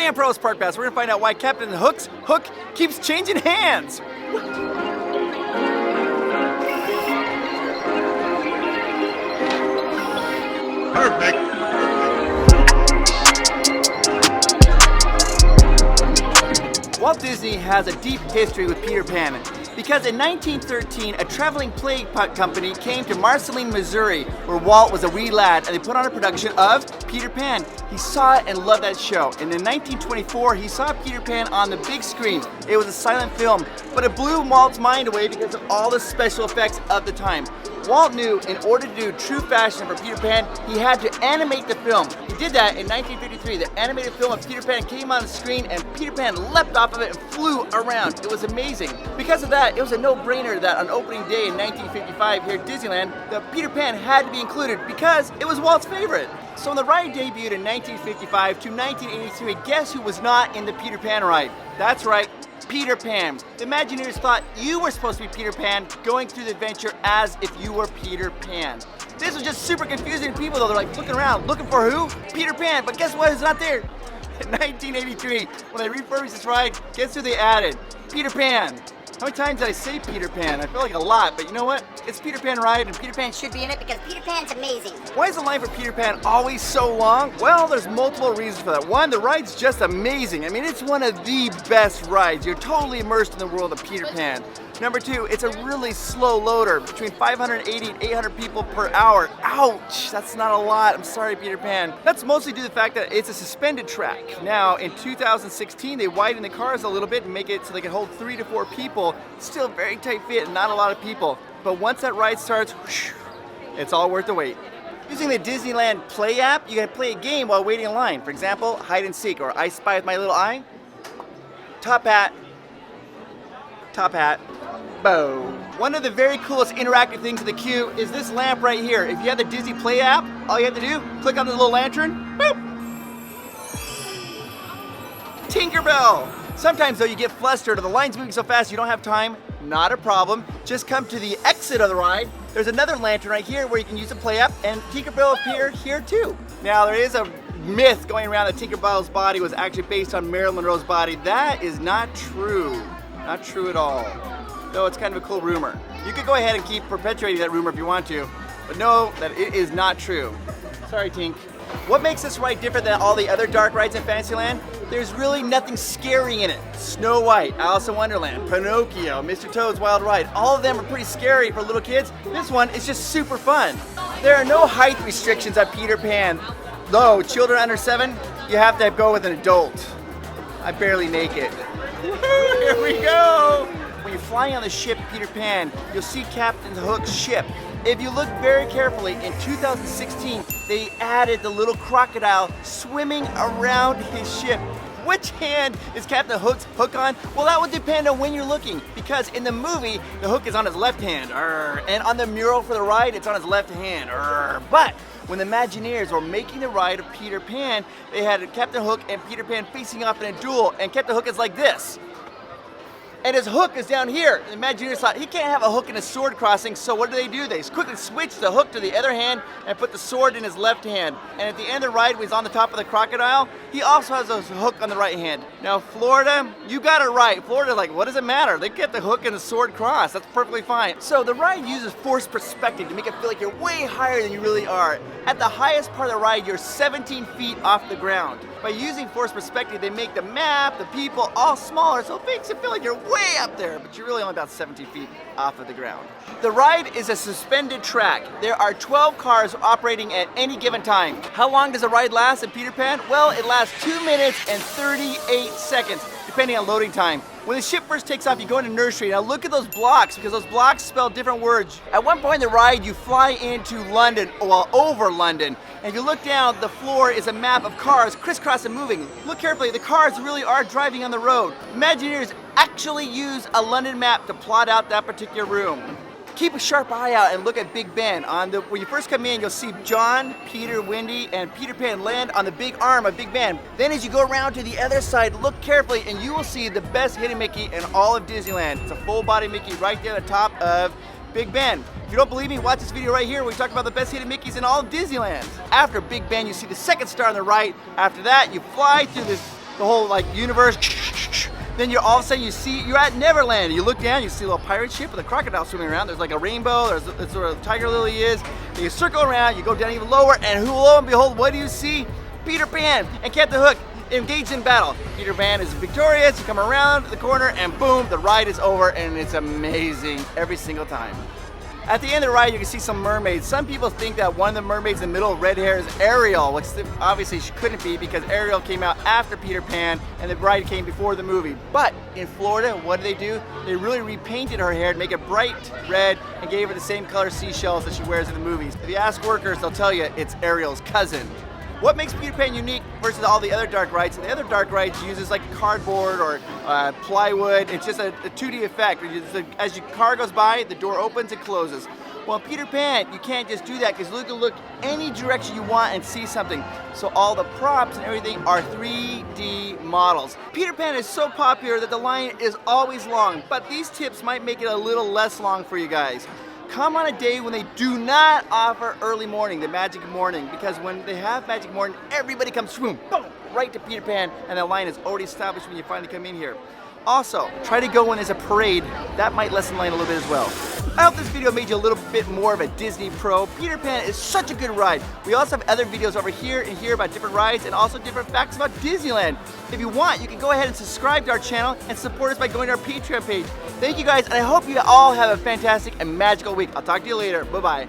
Today on Perilous Park Pass, we're gonna find out why Captain Hook's hook keeps changing hands. Perfect. Walt Disney has a deep history with Peter Pan because in 1913, a traveling play company came to Marceline, Missouri, where Walt was a wee lad, and they put on a production of Peter Pan. He saw it and loved that show. And in 1924, he saw Peter Pan on the big screen. It was a silent film, but it blew Walt's mind away because of all the special effects of the time. Walt knew in order to do true fashion for Peter Pan, he had to animate the film. He did that in 1953. The animated film of Peter Pan came on the screen and Peter Pan leapt off of it and flew around. It was amazing. Because of that, it was a no-brainer that on opening day in 1955 here at Disneyland, the Peter Pan had to be included because it was Walt's favorite. So when the ride debuted in 1955 to 1983, guess who was not in the Peter Pan ride? That's right, Peter Pan. The Imagineers thought you were supposed to be Peter Pan going through the adventure as if you were Peter Pan. This was just super confusing to people though. They're like looking around, looking for who? Peter Pan, but guess what? It's not there. In 1983, when they refurbished this ride, guess who they added? Peter Pan. How many times did I say Peter Pan? I feel like a lot, but you know what? It's Peter Pan ride and Peter Pan Should be in it because Peter Pan's amazing. Why is the line for Peter Pan always so long? Well, there's multiple reasons for that. One, the ride's just amazing. I mean, it's one of the best rides. You're totally immersed in the world of Peter Pan. Number two, it's a really slow loader, between 580 and 800 people per hour. Ouch, that's not a lot. I'm sorry, Peter Pan. That's mostly due to the fact that it's a suspended track. Now, in 2016, they widened the cars a little bit and make it so they can hold 3 to 4 people. Still very tight fit and not a lot of people. But once that ride starts, whoosh, it's all worth the wait. Using the Disneyland Play app, you can play a game while waiting in line. For example, hide and seek or I spy with my little eye. Top hat. Top hat. Bow. One of the very coolest interactive things in the queue is this lamp right here. If you have the Disney Play app, all you have to do, click on the little lantern, boop. Tinkerbell. Sometimes though you get flustered or the line's moving so fast you don't have time. Not a problem. Just come to the exit of the ride. There's another lantern right here where you can use the Play app and Tinkerbell appear here too. Now there is a myth going around that Tinkerbell's body was actually based on Marilyn Monroe's body. That is not true. Not true at all. Though it's kind of a cool rumor. You could go ahead and keep perpetuating that rumor if you want to, but know that it is not true. Sorry, Tink. What makes this ride different than all the other dark rides in Fantasyland? There's really nothing scary in it. Snow White, Alice in Wonderland, Pinocchio, Mr. Toad's Wild Ride, all of them are pretty scary for little kids. This one is just super fun. There are no height restrictions at Peter Pan. Though, children under 7, you have to go with an adult. I'm barely naked. Here we go! When you're flying on the ship Peter Pan, you'll see Captain Hook's ship. If you look very carefully, in 2016, they added the little crocodile swimming around his ship. Which hand is Captain Hook's hook on? Well, that would depend on when you're looking, because in the movie, the hook is on his left hand, and on the mural for the ride, it's on his left hand. But when the Imagineers were making the ride of Peter Pan, they had Captain Hook and Peter Pan facing off in a duel, and Captain Hook is like this. And his hook is down here. The Imagineers thought he can't have a hook and a sword crossing, so what do? They quickly switched the hook to the other hand and put the sword in his left hand. And at the end of the ride, when he's on the top of the crocodile, he also has a hook on the right hand. Now, Florida, you got it right. Florida's like, what does it matter? They get the hook and the sword cross. That's perfectly fine. So the ride uses forced perspective to make it feel like you're way higher than you really are. At the highest part of the ride, you're 17 feet off the ground. By using forced perspective, they make the map, the people, all smaller, so it makes it feel like you're way up there, but you're really only about 17 feet off of the ground. The ride is a suspended track. There are 12 cars operating at any given time. How long does the ride last in Peter Pan? Well, it lasts 2 minutes and 38 seconds, depending on loading time. When the ship first takes off, you go into nursery. Now look at those blocks, because those blocks spell different words. At one point in the ride, you fly into London, well, over London. And if you look down, the floor is a map of cars crisscross and moving. Look carefully, the cars really are driving on the road. Imagineers actually use a London map to plot out that particular room. Keep a sharp eye out and look at Big Ben. When you first come in, you'll see John, Peter, Wendy, and Peter Pan land on the big arm of Big Ben. Then as you go around to the other side, look carefully and you will see the best hidden Mickey in all of Disneyland. It's a full body Mickey right there at the top of Big Ben. If you don't believe me, watch this video right here where we talk about the best hidden Mickeys in all of Disneyland. After Big Ben, you see the second star on the right. After that, you fly through this the whole like universe. Then you're all of a sudden you're at Neverland. You look down, you see a little pirate ship with a crocodile swimming around. There's like a rainbow. That's where the tiger lily is. And you circle around. You go down even lower, and lo and behold, what do you see? Peter Pan and Captain Hook engaged in battle. Peter Pan is victorious. You come around the corner, and boom, the ride is over, and it's amazing every single time. At the end of the ride, you can see some mermaids. Some people think that one of the mermaids in the middle, red hair, is Ariel, which obviously she couldn't be because Ariel came out after Peter Pan and the ride came before the movie. But in Florida, what did they do? They really repainted her hair to make it bright red and gave her the same color seashells that she wears in the movies. If you ask workers, they'll tell you it's Ariel's cousin. What makes Peter Pan unique versus all the other dark rides? The other dark rides uses like cardboard or plywood. It's just a 2D effect. As your car goes by, the door opens and closes. Well, in Peter Pan, you can't just do that because you can look any direction you want and see something. So all the props and everything are 3D models. Peter Pan is so popular that the line is always long, but these tips might make it a little less long for you guys. Come on a day when they do not offer early morning, the magic morning, because when they have magic morning, everybody comes swoom, boom, right to Peter Pan, and the line is already established when you finally come in here. Also, try to go when there's a parade. That might lessen the line a little bit as well. I hope this video made you a little bit more of a Disney pro. Peter Pan is such a good ride. We also have other videos over here and here about different rides and also different facts about Disneyland. If you want, you can go ahead and subscribe to our channel and support us by going to our Patreon page. Thank you guys, and I hope you all have a fantastic and magical week. I'll talk to you later. Bye-bye.